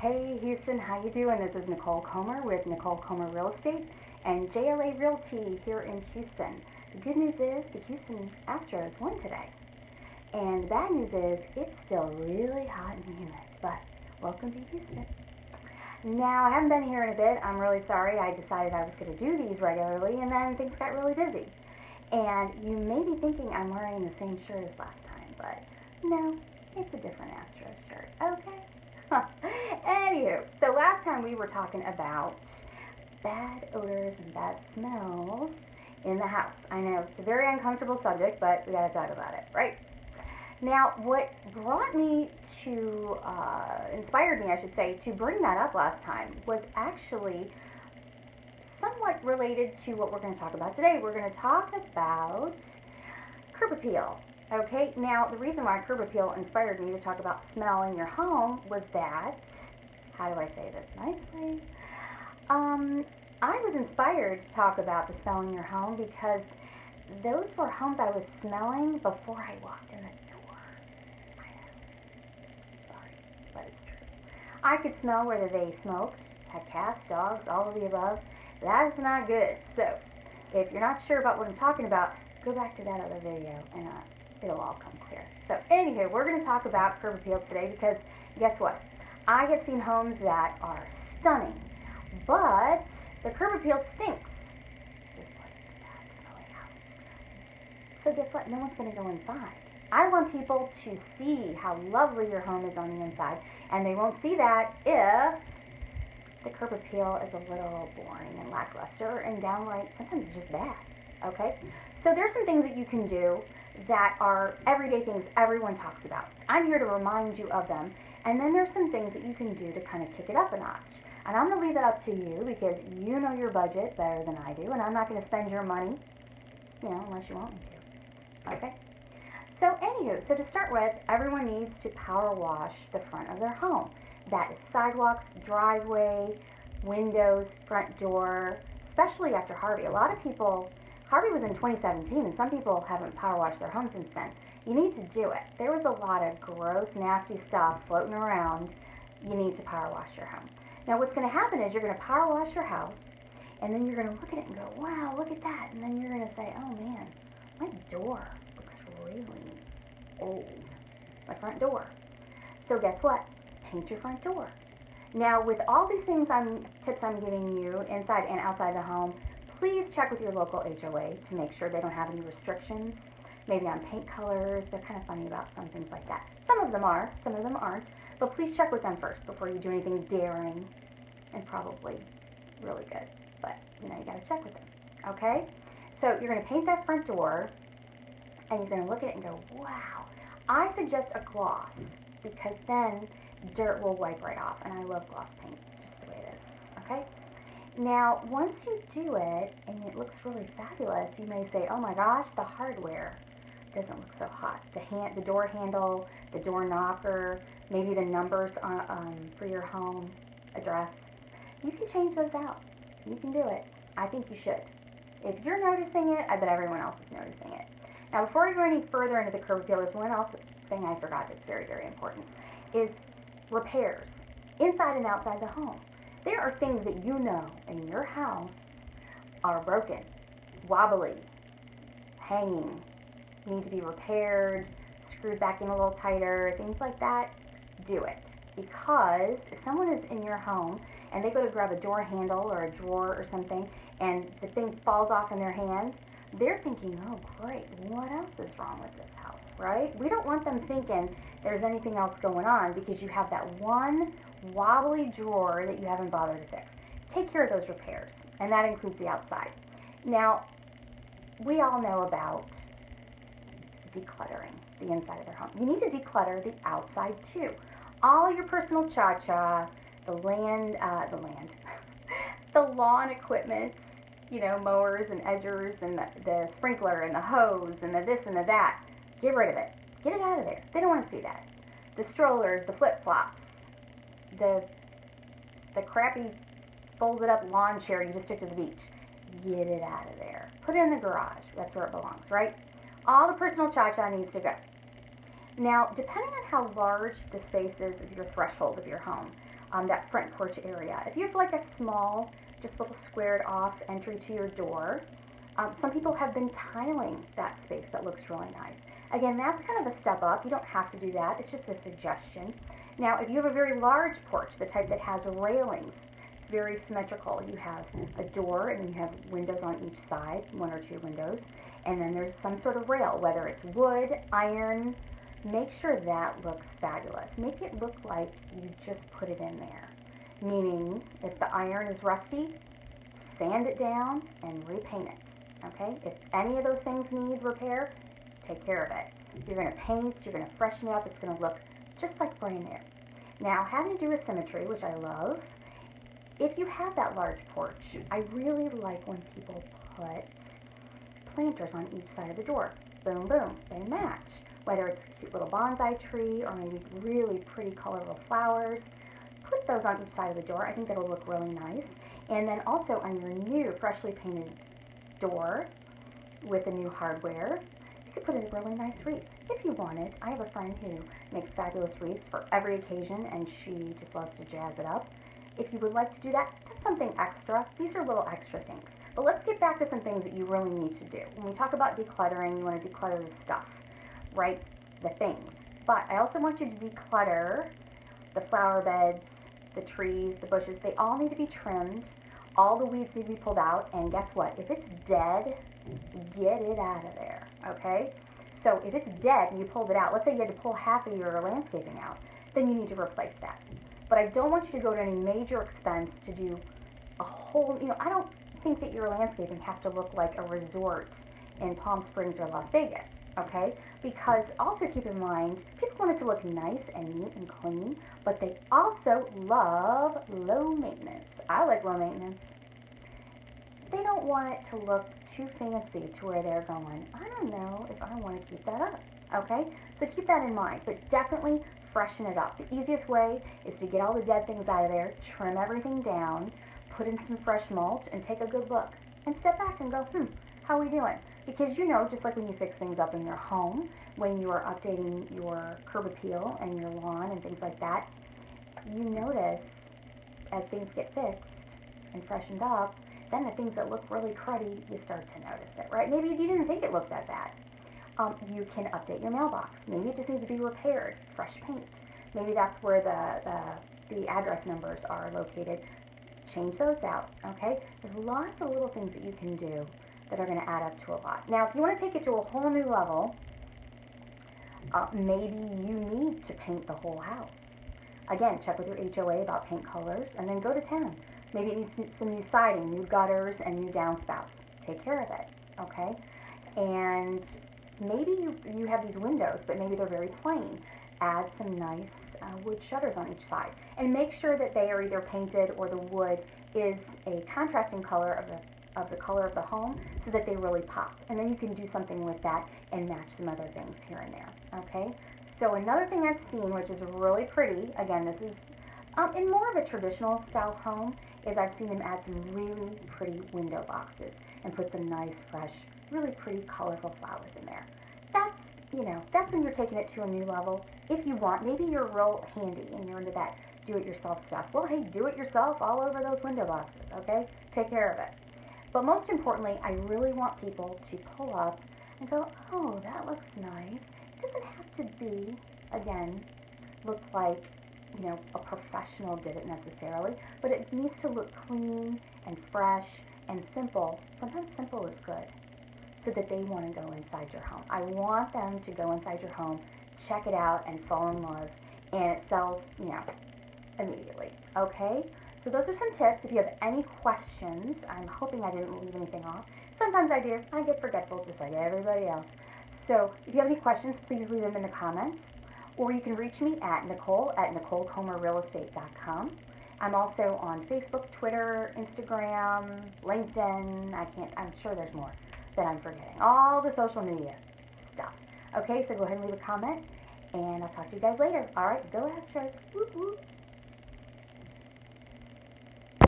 Hey Houston, how you doing? This is Nicole Comer with Nicole Comer Real Estate and JLA Realty here in Houston. The good news is the Houston Astros won today. And the bad news is it's still really hot and humid, but welcome to Houston. Now, I haven't been here in a bit. I'm really sorry. I decided I was going to do these regularly, and then things got really busy. And you may be thinking I'm wearing the same shirt as last time, but no, it's a different Astros shirt, okay? Anywho, so last time we were talking about bad odors and bad smells in the house. I know it's a very uncomfortable subject, but we got to talk about it, right? Now, what brought me to, inspired me, I should say, to bring that up last time was actually somewhat related to what we're going to talk about today. We're going to talk about curb appeal. Okay, now the reason why curb appeal inspired me to talk about smell in your home was that, how do I say this nicely? I was inspired to talk about the smell in your home because those were homes I was smelling before I walked in the door. I know, sorry, but it's true. I could smell whether they smoked, had cats, dogs, all of the above. That's not good. So, if you're not sure about what I'm talking about, go back to that other video and it'll all come clear. So anyway, we're going to talk about curb appeal today because guess what? I have seen homes that are stunning, but the curb appeal stinks, just like that smelly house. So guess what? No one's going to go inside. I want people to see how lovely your home is on the inside, and they won't see that if the curb appeal is a little boring and lackluster and downright, sometimes it's just bad, okay? So there's some things that you can do that are everyday things everyone talks about. I'm here to remind you of them, and then there's some things that you can do to kind of kick it up a notch. And I'm going to leave that up to you because you know your budget better than I do, and I'm not going to spend your money, unless you want me to, okay? So anywho, so to start with, everyone needs to power wash the front of their home. That is sidewalks, driveway, windows, front door, especially after Harvey. A lot of people, Harvey was in 2017, and some people haven't power washed their home since then. You need to do it. There was a lot of gross, nasty stuff floating around. You need to power wash your home. Now, what's going to happen is you're going to power wash your house, and then you're going to look at it and go, wow, look at that. And then you're going to say, oh, man, my door looks really old, my front door. So guess what? Paint your front door. Now, with all these things tips I'm giving you inside and outside the home, please check with your local HOA to make sure they don't have any restrictions, maybe on paint colors. They're kind of funny about some things like that. Some of them are, some of them aren't, but please check with them first before you do anything daring and probably really good. But, you got to check with them, okay? So you're going to paint that front door, and you're going to look at it and go, wow. I suggest a gloss because then dirt will wipe right off, and I love gloss paint, just the way it is, okay? Now, once you do it, and it looks really fabulous, you may say, oh my gosh, the hardware doesn't look so hot. The door handle, the door knocker, maybe the numbers for your home address, you can change those out. You can do it. I think you should. If you're noticing it, I bet everyone else is noticing it. Now, before we go any further into the curb appeal, there's one else thing I forgot that's very, very important, is repairs, inside and outside the home. There are things that you know in your house are broken, wobbly, hanging, need to be repaired, screwed back in a little tighter, things like that. Do it. Because if someone is in your home and they go to grab a door handle or a drawer or something and the thing falls off in their hand, they're thinking, oh great, what else is wrong with this house, right? We don't want them thinking there's anything else going on because you have that one wobbly drawer that you haven't bothered to fix. Take care of those repairs, and that includes the outside. Now, we all know about decluttering the inside of their home. You need to declutter the outside too. All your personal cha-cha, the lawn equipment, mowers and edgers and the sprinkler and the hose and the this and the that. Get rid of it. Get it out of there. They don't want to see that. The strollers, the flip-flops, the crappy folded up lawn chair you just took to the beach. Get it out of there. Put it in the garage. That's where it belongs, right? All the personal cha-cha needs to go. Now, depending on how large the space is of your threshold of your home, that front porch area. If you have like a small, just little squared off entry to your door, some people have been tiling that space. That looks really nice. Again, that's kind of a step up. You don't have to do that. It's just a suggestion. Now, if you have a very large porch, the type that has railings, it's very symmetrical. You have a door and you have windows on each side, 1 or 2 windows, and then there's some sort of rail, whether it's wood, iron. Make sure that looks fabulous. Make it look like you just put it in there. Meaning, if the iron is rusty, sand it down and repaint it. Okay? If any of those things need repair, take care of it. You're going to paint, you're going to freshen it up, it's going to look just like brand new. Now, having to do with symmetry, which I love, if you have that large porch, I really like when people put planters on each side of the door. Boom, boom, they match. Whether it's a cute little bonsai tree or maybe really pretty colorful flowers, put those on each side of the door. I think that'll look really nice. And then also on your new freshly painted door with the new hardware, you could put a really nice wreath if you wanted. I have a friend who makes fabulous wreaths for every occasion, and she just loves to jazz it up. If you would like to do that, that's something extra. These are little extra things. But let's get back to some things that you really need to do. When we talk about decluttering, you want to declutter the stuff, right? The things. But I also want you to declutter the flower beds, the trees, the bushes. They all need to be trimmed. All the weeds need to be pulled out. And guess what? If it's dead, get it out of there, okay? So if it's dead and you pulled it out, let's say you had to pull half of your landscaping out, then you need to replace that. But I don't want you to go to any major expense to do a whole, I don't think that your landscaping has to look like a resort in Palm Springs or Las Vegas, okay? Because also keep in mind, people want it to look nice and neat and clean, but they also love low maintenance. I like low maintenance. They don't want it to look too fancy to where they're going, I don't know if I want to keep that up, okay? So keep that in mind, but definitely freshen it up. The easiest way is to get all the dead things out of there, trim everything down, put in some fresh mulch, and take a good look. And step back and go, how are we doing? Because just like when you fix things up in your home, when you are updating your curb appeal and your lawn and things like that, you notice as things get fixed and freshened up, then the things that look really cruddy, you start to notice it, right? Maybe you didn't think it looked that bad. You can update your mailbox. Maybe it just needs to be repaired, fresh paint. Maybe that's where the address numbers are located. Change those out, okay? There's lots of little things that you can do that are going to add up to a lot. Now, if you want to take it to a whole new level, maybe you need to paint the whole house. Again, check with your HOA about paint colors, and then go to town. Maybe it needs some new siding, new gutters, and new downspouts. Take care of it, okay? And maybe you have these windows, but maybe they're very plain. Add some nice wood shutters on each side. And make sure that they are either painted or the wood is a contrasting color of the color of the home so that they really pop. And then you can do something with that and match some other things here and there, okay? So another thing I've seen, which is really pretty, again, this is in more of a traditional style home, is I've seen them add some really pretty window boxes and put some nice, fresh, really pretty, colorful flowers in there. That's when you're taking it to a new level. If you want, maybe you're real handy and you're into that do-it-yourself stuff. Well, hey, do it yourself all over those window boxes, okay? Take care of it. But most importantly, I really want people to pull up and go, oh, that looks nice. It doesn't have to be, again, look like, a professional did it necessarily, but it needs to look clean and fresh and simple. Sometimes simple is good, so that they want to go inside your home. I want them to go inside your home, check it out, and fall in love, and it sells, immediately, okay? So those are some tips. If you have any questions, I'm hoping I didn't leave anything off. Sometimes I do. I get forgetful just like everybody else. So if you have any questions, please leave them in the comments. Or you can reach me at Nicole at NicoleComerRealEstate.com. I'm also on Facebook, Twitter, Instagram, LinkedIn. I'm sure there's more that I'm forgetting. All the social media stuff. Okay, so go ahead and leave a comment, and I'll talk to you guys later. All right, go Astros. Whoop, whoop.